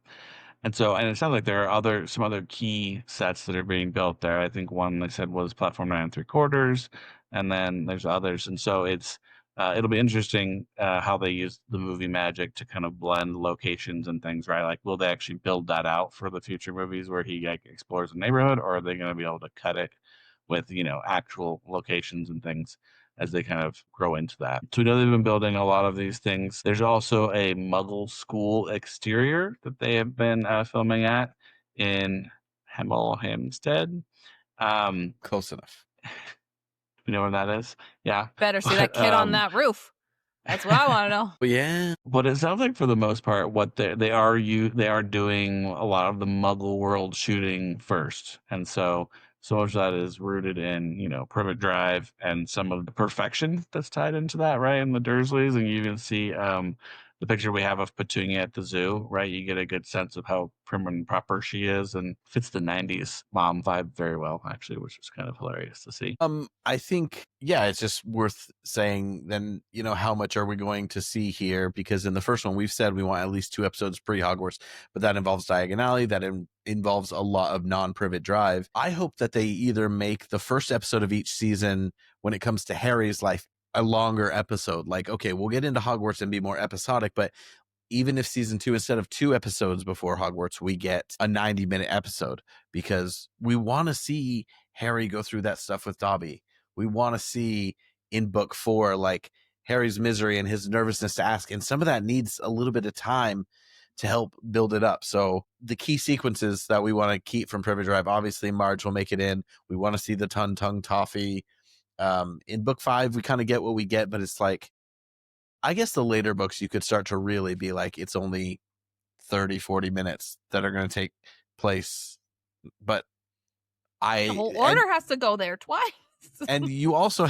And so, and it sounds like there are some other key sets that are being built there. I think one they said was platform 9 3/4, and then there's others. And so it'll be interesting how they use the movie magic to kind of blend locations and things, right? Like, will they actually build that out for the future movies where he explores the neighborhood, or are they going to be able to cut it with, actual locations and things as they kind of grow into that? So we know they've been building a lot of these things. There's also a Muggle school exterior that they have been filming at in Hemel Hempstead. Close enough. You know where that is? Yeah. Better see that kid on that roof. That's what I want to know. But yeah, but it sounds like for the most part, what they are doing a lot of the Muggle world shooting first, and so much of that is rooted in Privet Drive and some of the perfection that's tied into that, right? And the Dursleys, and you even see the picture we have of Petunia at the zoo, right? You get a good sense of how prim and proper she is, and fits the 90s mom vibe very well, actually, which is kind of hilarious to see. I think, yeah, it's just worth saying then, how much are we going to see here? Because in the first one, we've said we want at least 2 episodes pre-Hogwarts, but that involves Diagon Alley, that involves a lot of non-Privet Drive. I hope that they either make the first episode of each season, when it comes to Harry's life, a longer episode. Like, okay, we'll get into Hogwarts and be more episodic, but even if season 2, instead of 2 episodes before Hogwarts, we get a 90-minute episode, because we want to see Harry go through that stuff with Dobby. We want to see in book 4, like Harry's misery and his nervousness to ask. And some of that needs a little bit of time to help build it up. So the key sequences that we want to keep from Privet Drive, obviously Marge will make it in. We want to see the Tongue Toffee. In book 5, we kind of get what we get, but it's like, I guess the later books you could start to really be like, it's only 30-40 minutes that are going to take place. But The whole order has to go there twice. And you also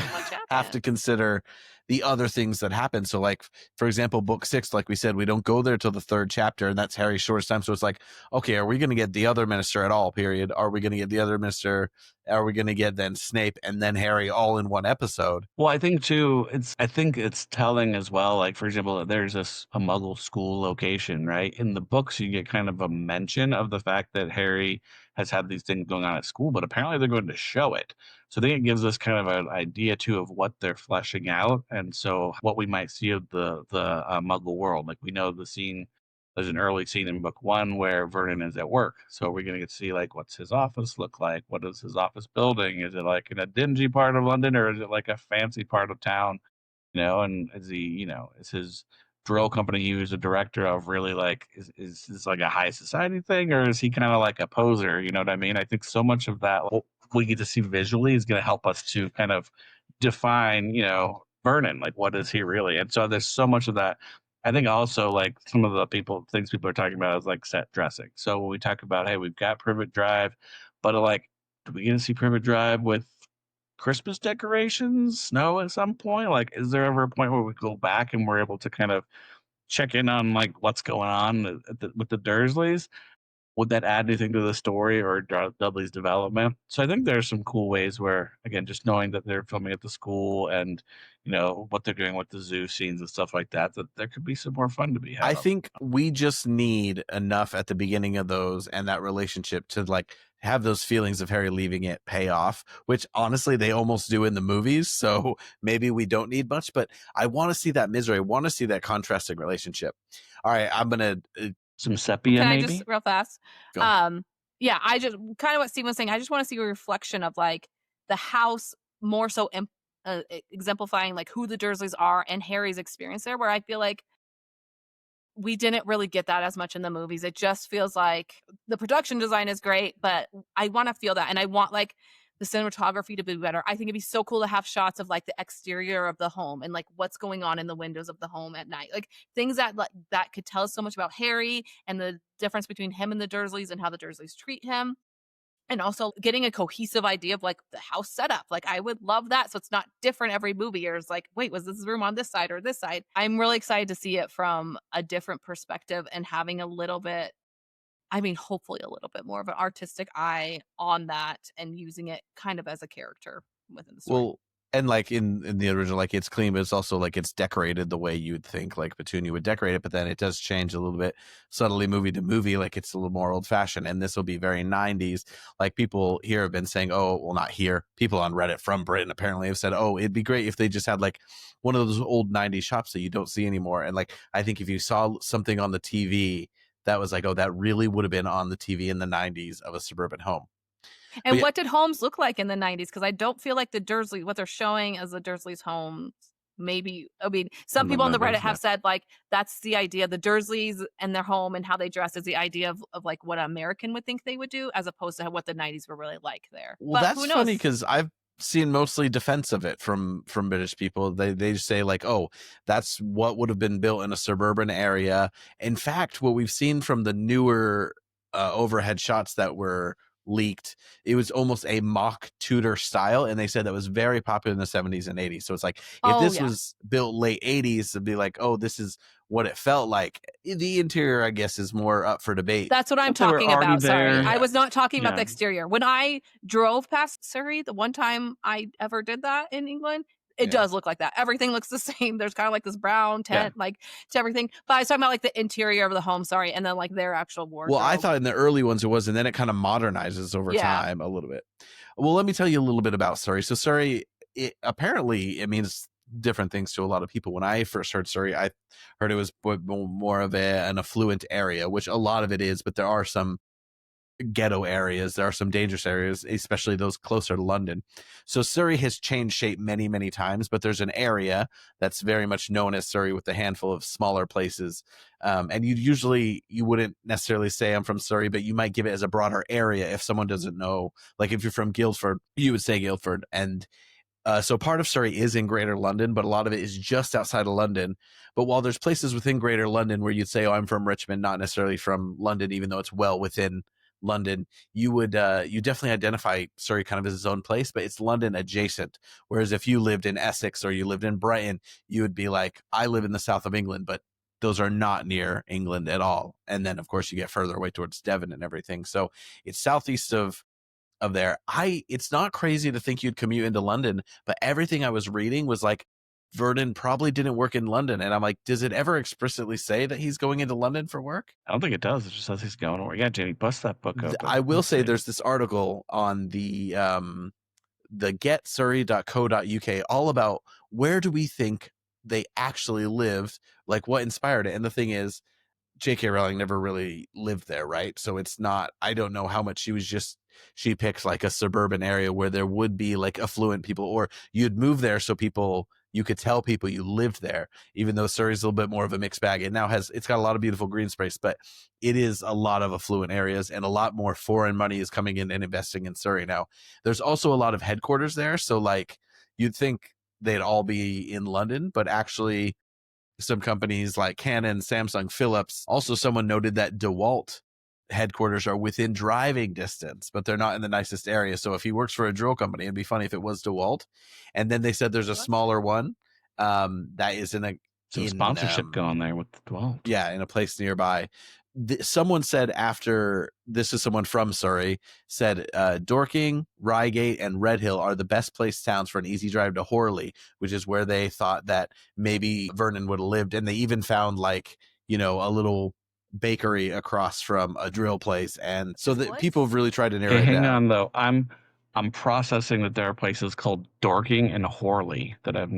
have to consider the other things that happen. So, like, for example, book 6, like we said, we don't go there till the 3rd chapter, and that's Harry's shortest time. So it's like, okay, are we going to get the other minister at all, period? Are we going to get the other minister? Are we going to get then Snape and then Harry all in one episode? Well, I think too, it's telling as well. Like, for example, there's a Muggle school location, right? In the books, you get kind of a mention of the fact that Harry has had these things going on at school, but apparently they're going to show it. So I think it gives us kind of an idea too of what they're fleshing out, and so what we might see of the Muggle world. Like, we know the scene. There's an early scene in book 1 where Vernon is at work. So we're going to get to see, like, what's his office look like? What is his office building? Is it like in a dingy part of London, or is it like a fancy part of town? And is he, is his drill company he was a director of really like, is this like a high society thing, or is he kind of like a poser? You know what I mean? I think so much of that we get to see visually is going to help us to kind of define, Vernon, like, what is he really? And so there's so much of that. I think also, like, some of the things people are talking about is like set dressing. So when we talk about, hey, we've got Privet Drive, but like, do we get to see Privet Drive with Christmas decorations, snow at some point? Like, is there ever a point where we go back and we're able to kind of check in on like what's going on with the Dursleys? Would that add anything to the story or Dudley's development? So I think there's some cool ways where, again, just knowing that they're filming at the school and, what they're doing with the zoo scenes and stuff like that, that there could be some more fun to be had. I think we just need enough at the beginning of those and that relationship to like have those feelings of Harry leaving it pay off, which honestly they almost do in the movies. So maybe we don't need much, but I want to see that misery. I want to see that contrasting relationship. All right, I'm going to... Some sepia, Can maybe? I just real fast? Go. Yeah, I just kind of what Steve was saying. I just want to see a reflection of like the house more so exemplifying like who the Dursleys are and Harry's experience there, where I feel like we didn't really get that as much in the movies. It just feels like the production design is great, but I want to feel that. And I want like the cinematography to be better. I think it'd be so cool to have shots of like the exterior of the home and like what's going on in the windows of the home at night. Like things that that could tell us so much about Harry and the difference between him and the Dursleys and how the Dursleys treat him. And also getting a cohesive idea of like the house setup. Like I would love that. So it's not different every movie. Or it's like, wait, was this room on this side or this side? I'm really excited to see it from a different perspective and having a little bit, hopefully a little bit more of an artistic eye on that and using it kind of as a character within the story. Well, and like in the original, like it's clean, but it's also like it's decorated the way you'd think like Petunia would decorate it, but then it does change a little bit subtly movie to movie. Like it's a little more old fashioned, and this will be very 90s. Like people here have been saying, oh, well, not here. People on Reddit from Britain apparently have said, oh, it'd be great if they just had like one of those old 90s shops that you don't see anymore. And like, I think if you saw something on the TV that was like, oh, that really would have been on the TV in the 90s of a suburban home. And what did homes look like in the 90s? Because I don't feel like the Dursley, what they're showing as the Dursleys' homes, maybe, some people on the Reddit have said, like, that's the idea. The Dursleys and their home and how they dress is the idea of like, what an American would think they would do, as opposed to what the 90s were really like there. Well, but that's funny because I've seen mostly defense of it from British people. They say like, oh, that's what would have been built in a suburban area. In fact, what we've seen from the newer overhead shots that were leaked, it was almost a mock Tudor style, and they said that was very popular in the 70s and 80s. So it's like if this was built late 80s, it'd be like, oh, this is what it felt like. The interior, I guess, is more up for debate. That's what I'm talking about. Sorry, Yeah. I was not talking about the exterior. When I drove past Surrey, the one time I ever did that in England, it does look like that. Everything looks the same. There's kind of like this brown tent, like to everything. But I was talking about like the interior of the home, and then like their actual wardrobe. Well, I thought in the early ones it was, and then it kind of modernizes over time a little bit. Well, let me tell you a little bit about Surrey. So Surrey, apparently it means different things to a lot of people. When I first heard Surrey, I heard it was more of an affluent area, which a lot of it is, but there are some ghetto areas, there are some dangerous areas, especially those closer to London. So Surrey has changed shape many, many times, but there's an area that's very much known as Surrey with a handful of smaller places. And you wouldn't necessarily say I'm from Surrey, but you might give it as a broader area if someone doesn't know. Like if you're from Guildford, you would say Guildford. And so part of Surrey is in Greater London, but a lot of it is just outside of London. But while there's places within Greater London where you'd say, oh, I'm from Richmond, not necessarily from London, even though it's well within London, you would you definitely identify Surrey kind of as its own place, but it's London adjacent. Whereas if you lived in Essex or you lived in Brighton, you would be like, I live in the south of England, but those are not near England at all. And then of course you get further away towards Devon and everything. So it's southeast of there. It's not crazy to think you'd commute into London, but everything I was reading was like Vernon probably didn't work in London. And I'm like, does it ever explicitly say that he's going into London for work? I don't think it does. It just says he's going over. Yeah, Jamie, bust that book open. I will say there's this article on the getsurrey.co.uk all about where do we think they actually lived, like what inspired it. And the thing is, J.K. Rowling never really lived there, right? So it's not, I don't know how much she picked like a suburban area where there would be like affluent people, or you'd move there so you could tell people you lived there, even though Surrey's a little bit more of a mixed bag. It's got a lot of beautiful green space, but it is a lot of affluent areas, and a lot more foreign money is coming in and investing in Surrey now. There's also a lot of headquarters there. So like you'd think they'd all be in London, but actually some companies like Canon, Samsung, Philips, also someone noted that DeWalt headquarters are within driving distance, but they're not in the nicest area. So if he works for a drill company, it'd be funny if it was DeWalt. And then they said there's a smaller one that is in some sponsorship going there with DeWalt. Yeah, in a place nearby. Someone said after, this is someone from Surrey, said Dorking, Reigate, and Redhill are the best placed towns for an easy drive to Horley, which is where they thought that maybe Vernon would have lived. And they even found like, you know, a little bakery across from a drill place. And so that people have really tried to narrow it down. Hang on though. I'm processing that there are places called Dorking and Horley that I didn't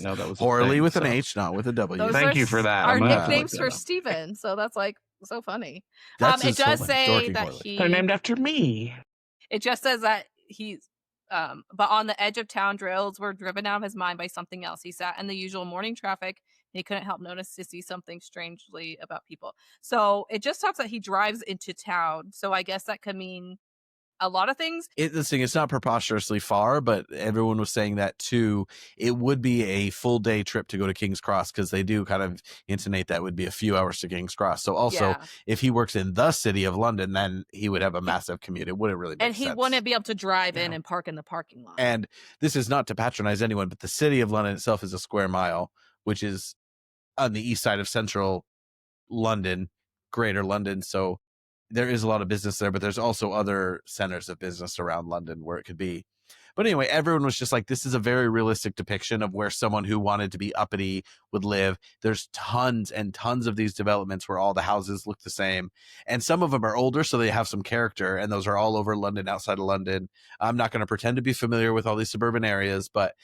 know that was Horley with an H, not with a W. Thank you for that. Our nicknames for Steven, so that's like so funny. It does say that they're named after me. It just says that he's but on the edge of town, drills were driven out of his mind by something else. He sat in the usual morning traffic and he couldn't help notice to see something strangely about people. So it just talks that he drives into town. So I guess that could mean a lot of things. It's not preposterously far, but everyone was saying that too. It would be a full day trip to go to King's Cross, because they do kind of intonate that would be a few hours to King's Cross. So also, if he works in the city of London, then he would have a massive commute. It wouldn't really make sense. And he wouldn't be able to drive in and park in the parking lot. And this is not to patronize anyone, but the city of London itself is a square mile, which is on the east side of central London, Greater London. So there is a lot of business there, but there's also other centers of business around London where it could be. But anyway, everyone was just like, this is a very realistic depiction of where someone who wanted to be uppity would live. There's tons and tons of these developments where all the houses look the same. And some of them are older, so they have some character. And those are all over London, outside of London. I'm not going to pretend to be familiar with all these suburban areas, but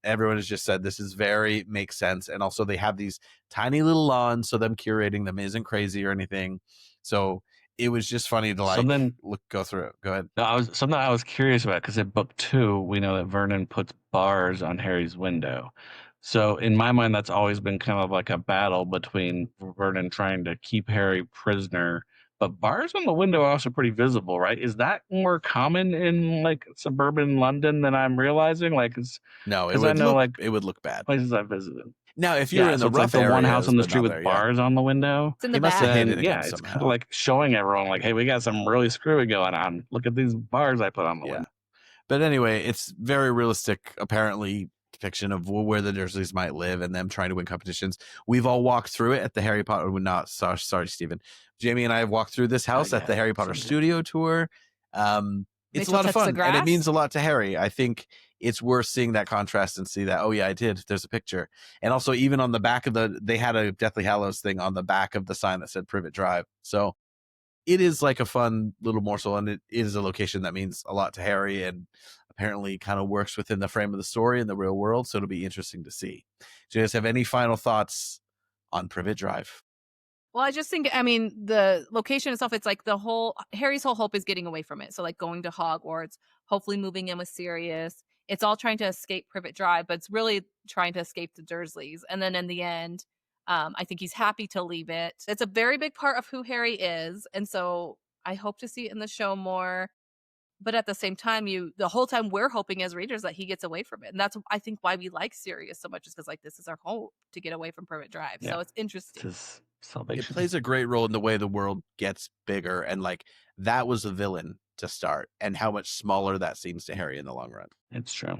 everyone has just said this is very makes sense. And also they have these tiny little lawns, so them curating them isn't crazy or anything. So it was just funny to go through it. Go ahead. No, something I was curious about, because in book 2, we know that Vernon puts bars on Harry's window. So in my mind, that's always been kind of like a battle between Vernon trying to keep Harry prisoner. But bars on the window are also pretty visible, right? Is that more common in like suburban London than I'm realizing? Like, no, it would look bad. Places I've visited. Now, if you're in the rough like the one areas, house on the street with bars on the window, it's in the back. It's kind of like showing everyone, like, hey, we got some really screwy going on. Look at these bars I put on the window. But anyway, it's very realistic, apparently, depiction of where the Dursleys might live and them trying to win competitions. We've all walked through it at the Harry Potter. Sorry, Stephen. Jamie and I have walked through this house at the Harry Potter studio tour. It's a lot of fun, and it means a lot to Harry. I think it's worth seeing that contrast and see that, oh yeah, I did. There's a picture. And also even on the back of they had a Deathly Hallows thing on the back of the sign that said Privet Drive. So it is like a fun little morsel, and it is a location that means a lot to Harry and apparently kind of works within the frame of the story in the real world. So it'll be interesting to see. Do you guys have any final thoughts on Privet Drive? Well, I just think, I mean, the location itself, it's like Harry's whole hope is getting away from it. So like going to Hogwarts, hopefully moving in with Sirius. It's all trying to escape Privet Drive, but it's really trying to escape the Dursleys. And then in the end, I think he's happy to leave it. It's a very big part of who Harry is. And so I hope to see it in the show more. But at the same time, the whole time we're hoping as readers that he gets away from it. And that's, I think, why we like Sirius so much, is because like this is our hope to get away from Privet Drive. Yeah. So it's interesting. It plays a great role in the way the world gets bigger. And like that was a villain to start, and how much smaller that seems to Harry in the long run. It's true.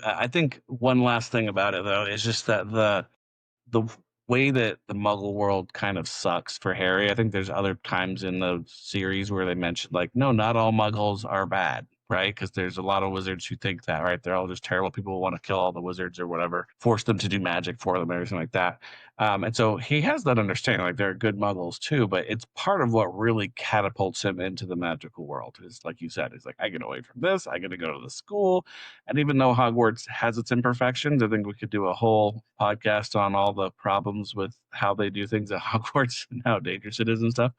I think one last thing about it though is just that the way that the Muggle world kind of sucks for Harry. I think there's other times in the series where they mention like, no, not all Muggles are bad, right? Because there's a lot of wizards who think that, right? They're all just terrible people who want to kill all the wizards or whatever, force them to do magic for them and everything like that. And so he has that understanding, like there are good Muggles too, but it's part of what really catapults him into the magical world. Is like you said, he's like, I get away from this, I get to go to the school. And even though Hogwarts has its imperfections, I think we could do a whole podcast on all the problems with how they do things at Hogwarts and how dangerous it is and stuff.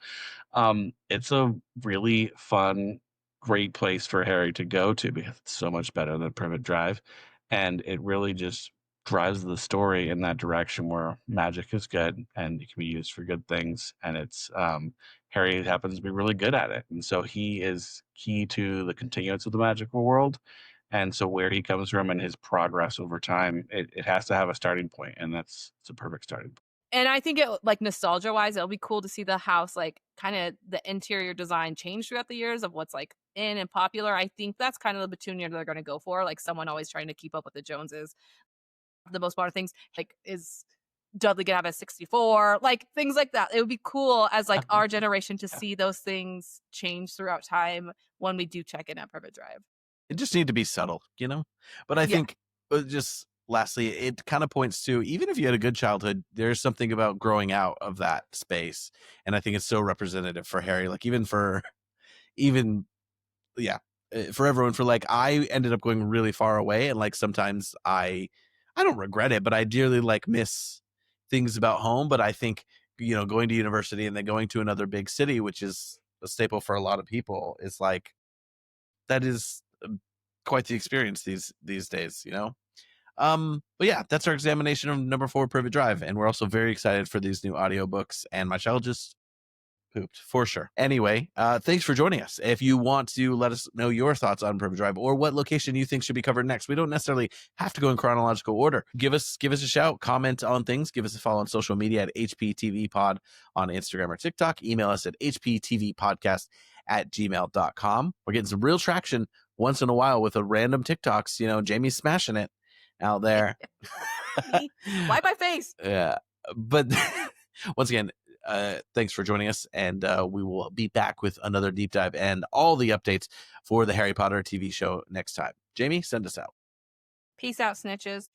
It's a really fun, great place for Harry to go to because it's so much better than Privet Drive. And it really just drives the story in that direction where magic is good and it can be used for good things. And it's Harry happens to be really good at it. And so he is key to the continuance of the magical world. And so where he comes from and his progress over time, it has to have a starting point. And it's a perfect starting point. And I think it, like nostalgia wise, it'll be cool to see the house like kind of the interior design changed throughout the years of what's like in and popular. I think that's kind of the petunia they're going to go for, like someone always trying to keep up with the Joneses. The most modern things, like, is Dudley gonna have a 64, like things like that. It would be cool as like our generation to see those things change throughout time when we do check in at Privet Drive. It just need to be subtle, you know? But I Yeah. think just lastly, it kind of points to, even if you had a good childhood, there's something about growing out of that space. And I think it's so representative for Harry, like for everyone, for like, I ended up going really far away. And like, sometimes I don't regret it, but I dearly like miss things about home. But I think, going to university and then going to another big city, which is a staple for a lot of people, is like, that is quite the experience these days, But yeah, that's our examination of number 4, Privet Drive, and we're also very excited for these new audiobooks, and my child just pooped for sure. Anyway, thanks for joining us. If you want to let us know your thoughts on Privet Drive or what location you think should be covered next, we don't necessarily have to go in chronological order. Give us a shout, comment on things, give us a follow on social media at HPTVPod on Instagram or TikTok. Email us at HPTVPodcast@gmail.com. We're getting some real traction once in a while with a random TikToks. Jamie's smashing it out there. Wipe my face. Yeah, but once again, thanks for joining us, and we will be back with another deep dive and all the updates for the Harry Potter TV show next time. Jamie, send us out. Peace out, snitches.